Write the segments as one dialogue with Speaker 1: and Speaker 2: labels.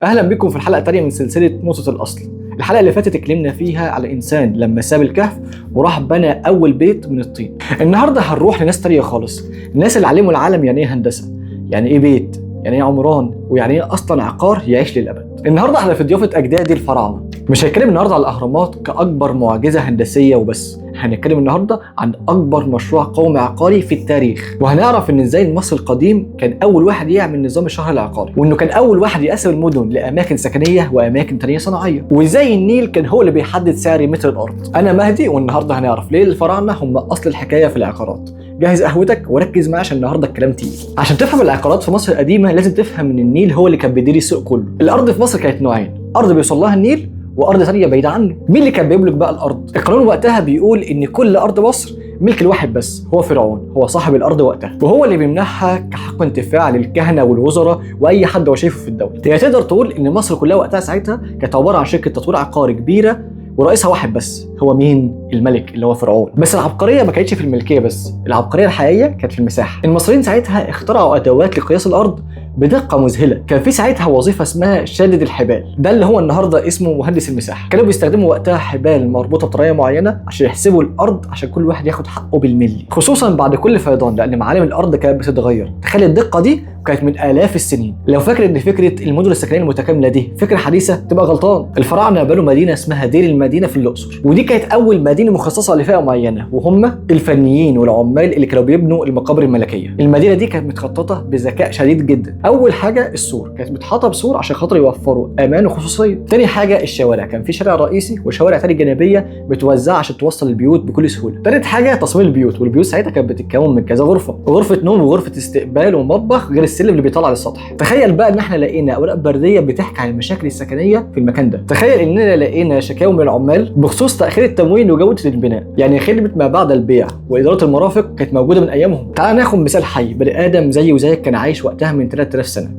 Speaker 1: اهلا بكم في الحلقه الثانيه من سلسله نقطه الاصل. الحلقه اللي فاتت اتكلمنا فيها على انسان لما ساب الكهف وراح بنى اول بيت من الطين. النهارده هنروح لناس تانية خالص، الناس اللي علموا العالم يعني ايه هندسه، يعني ايه بيت، يعني ايه عمران، ويعني ايه اصلا عقار يعيش للابد. النهارده احنا في ضيافه اجدادي الفراعنه. مش هنتكلم النهارده على الاهرامات كاكبر معجزه هندسيه وبس، هنتكلم النهارده عن اكبر مشروع قومي عقاري في التاريخ، وهنعرف ان ازاي المصري القديم كان اول واحد يعمل نظام الشهر العقاري، وانه كان اول واحد يقسم المدن لاماكن سكنيه واماكن تانية صناعيه، وازاي النيل كان هو اللي بيحدد سعر متر الارض. انا مهدي، والنهارده هنعرف ليه الفراعنه هم اصل الحكايه في العقارات. جهز قهوتك وركز معايا عشان النهارده الكلام تقيل. عشان تفهم العقارات في مصر القديمه لازم تفهم ان النيل هو اللي كان بيدير السوق كله. الارض في مصر كانت نوعين، ارض بيوصل لها النيل وارض ثانيه بعيده عنه. مين اللي كان بيملك بقى الارض؟ القانون وقتها بيقول ان كل ارض مصر ملك الواحد بس، هو فرعون، هو صاحب الارض وقتها، وهو اللي بيمنحها كحق انتفاع للكهنه والوزراء واي حد هو شايفه في الدوله. يعني تقدر تقول ان مصر كلها وقتها ساعتها كانت عباره عن شركه تطوير عقاري كبيره ورئيسها واحد بس، هو مين؟ الملك اللي هو فرعون. بس العبقريه ما كانتش في الملكيه بس، العبقريه الحقيقيه كانت في المساحه. المصريين ساعتها اخترعوا ادوات لقياس الارض بدقه مذهله. كان في ساعتها وظيفه اسمها شادد الحبال، ده اللي هو النهارده اسمه مهندس المساحه. كانوا بيستخدموا وقتها حبال مربوطه بطريقه معينه عشان يحسبوا الارض، عشان كل واحد ياخد حقه بالملي، خصوصا بعد كل فيضان، لان معالم الارض كانت بتتغير. تخيل الدقه دي كانت من آلاف السنين. لو فاكر ان فكره المدن السكنيه المتكامله دي فكره حديثه تبقى غلطان. الفراعنه بنوا مدينه اسمها دير المدينه في الاقصر، ودي كانت اول مدينه مخصصه لفئه معينه، وهم الفنيين والعمال اللي كانوا بيبنوا المقابر الملكيه. المدينه دي كانت متخططه بذكاء شديد جدا. اول حاجه السور، كانت متحاطه بسور عشان خاطر يوفروا امان وخصوصيه. تاني حاجه الشوارع، كان في شارع رئيسي وشوارع تانية جانبيه متوزعه عشان توصل البيوت بكل سهوله. تالت حاجه تصميم البيوت، والبيوت ساعتها كانت بتتكون من كذا غرفه، غرفه نوم وغرفه استقبال ومطبخ، غير السلم اللي بيطلع للسطح. تخيل بقى ان احنا لقينا اوراق برديه بتحكي عن المشاكل السكنيه في المكان ده. تخيل اننا لقينا شكاوى من العمال بخصوص تاخير التموين وجوده البناء، يعني خدمه ما بعد البيع واداره المرافق كانت موجوده من ايامهم. تعال ناخد مثال حي، بني ادم زي وزيك كان عايش وقتها من 3000 سنه،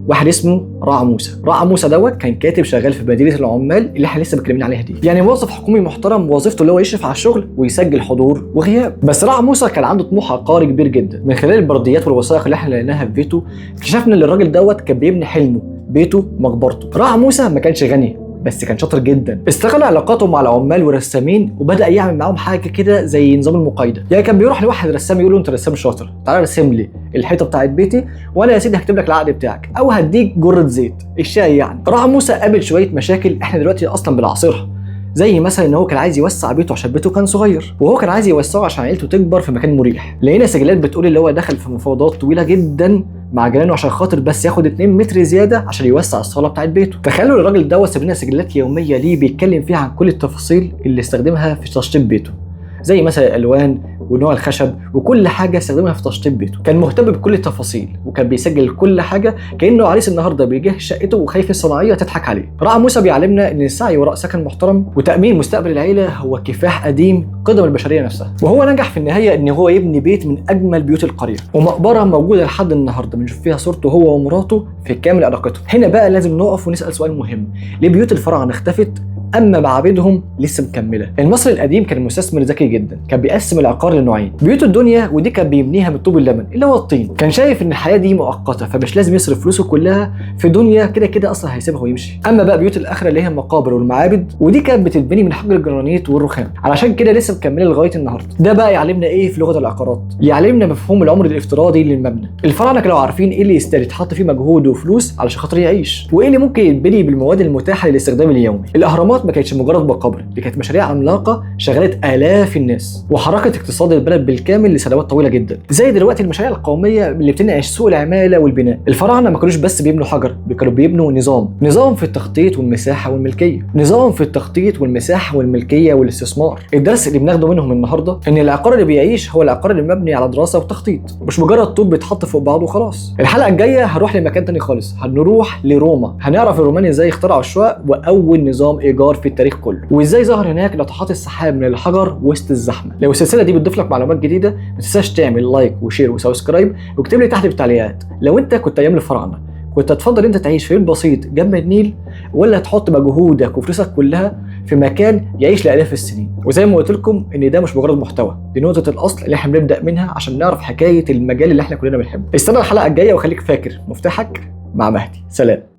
Speaker 1: واحد اسمه رع موسى. رع موسى دوت كان كاتب شغال في مدينه العمال اللي احنا لسه متكلمين عليها دي، يعني موظف حكومي محترم، وظيفته اللي هو يشرف على الشغل ويسجل حضور وغياب. بس رع موسى كان عنده طموح عقاري كبير جدا. من خلال البرديات والوثائق اللي احنا لقيناها في بيته اكتشفنا ان الراجل دوت كان بيبني حلمه، بيته مقبرته. رع موسى ما كانش غني بس كان شاطر جدا، استغل علاقاته مع العمال والرسامين وبدا يعمل معاهم حاجه كده زي نظام المقايضه. يعني كان بيروح لواحد رسام يقول له انت رسام شاطر، تعالى ارسم لي الحيطه بتاعت بيتي وانا يا سيدي هكتب لك العقد بتاعك او هديك جره زيت الشاي. يعني راح موسى قابل شويه مشاكل احنا دلوقتي اصلا بنعاصرها، زي مثلا ان هو كان عايز يوسع بيته عشان بيته كان صغير، وهو كان عايز يوسعه عشان عيلته تكبر في مكان مريح. لقينا سجلات بتقول اللي هو دخل في مفاوضات طويله جدا مع جيرانه عشان خاطر بس ياخد 2 متر زياده عشان يوسع الصاله بتاعت بيته. تخيلوا الراجل دوت ساب لنا سجلات يوميه ليه بيتكلم فيها عن كل التفاصيل اللي استخدمها في تشطيب بيته، زي مثلا الالوان ونوع الخشب وكل حاجه استخدمها في تشطيب بيته. كان مهتم بكل التفاصيل وكان بيسجل كل حاجه كانه عريس النهارده بيجهز شقته وخايف الصناعيه تضحك عليه. رع موسى بيعلمنا ان السعي وراء سكن محترم وتامين مستقبل العيله هو كفاح قديم قدم البشريه نفسها، وهو نجح في النهايه ان هو يبني بيت من اجمل بيوت القريه، ومقبره موجوده لحد النهارده بنشوف فيها صورته هو ومراته في كامل علاقتهم. هنا بقى لازم نقف ونسال سؤال مهم، ليه بيوت الفراعنه اختفت اما معابدهم لسه مكمله؟ المصري القديم كان مستثمر ذكي جدا، كان بيقسم العقار لنوعين، بيوت الدنيا ودي كان بيبنيها من طوب اللبن اللي هو الطين. كان شايف ان الحياه دي مؤقته فمش لازم يصرف فلوسه كلها في دنيا كده كده اصلا هيسيبها ويمشي. اما بقى بيوت الاخره اللي هي المقابر والمعابد ودي كانت بتتبني من حجر الجرانيت والرخام، علشان كده لسه مكمله لغايه النهارده. ده بقى يعلمنا ايه في لغه العقارات؟ يعلمنا مفهوم العمر الافتراضي للمبنى. الفراعنه كانوا عارفين ايه اللي يستاهل يتحط فيه مجهود وفلوس علشان خاطر يعيش، وايه اللي ممكن يتبني بالمواد المتاحه للاستخدام اليومي. الاهرامات ما كانتش مجرد مقابر، دي كانت مشاريع عملاقه شغلت الاف الناس وحركت اقتصاد البلد بالكامل لسنوات طويله جدا، زي دلوقتي المشاريع القوميه اللي بتنعش سوق العماله والبناء. الفراعنه ما كانوش بس بيبنوا حجر، كانوا بيبنوا نظام في التخطيط والمساحه والملكيه، نظام في التخطيط والمساحه والملكيه والاستثمار. الدرس اللي بناخده منهم النهارده ان العقار اللي بيعيش هو العقار اللي مبني على دراسه وتخطيط، مش مجرد طوب بيتحط فوق بعضه وخلاص. الحلقه الجايه هنروح لمكان تاني خالص، هنروح لروما، هنعرف الرومان ازاي اخترعوا الشقق واول نظام ايجار في التاريخ كله، وازاي ظهر هناك ناطحات السحاب من الحجر وسط الزحمه. لو السلسله دي بتضيف لك معلومات جديده ما تنساش تعمل لايك وشير وسبسكرايب، واكتب لي تحت في التعليقات لو انت كنت ايام الفراعنه كنت هتفضل انت تعيش في بيت بسيط جنب النيل، ولا تحط مجهودك وفلوسك كلها في مكان يعيش لالاف السنين. وزي ما قلت لكم ان ده مش مجرد محتوى، دي نقطه الاصل اللي احنا بنبدا منها عشان نعرف حكايه المجال اللي احنا كلنا بنحبه. استنى الحلقه الجايه وخليك فاكر مفتاحك مع مهدي. سلام.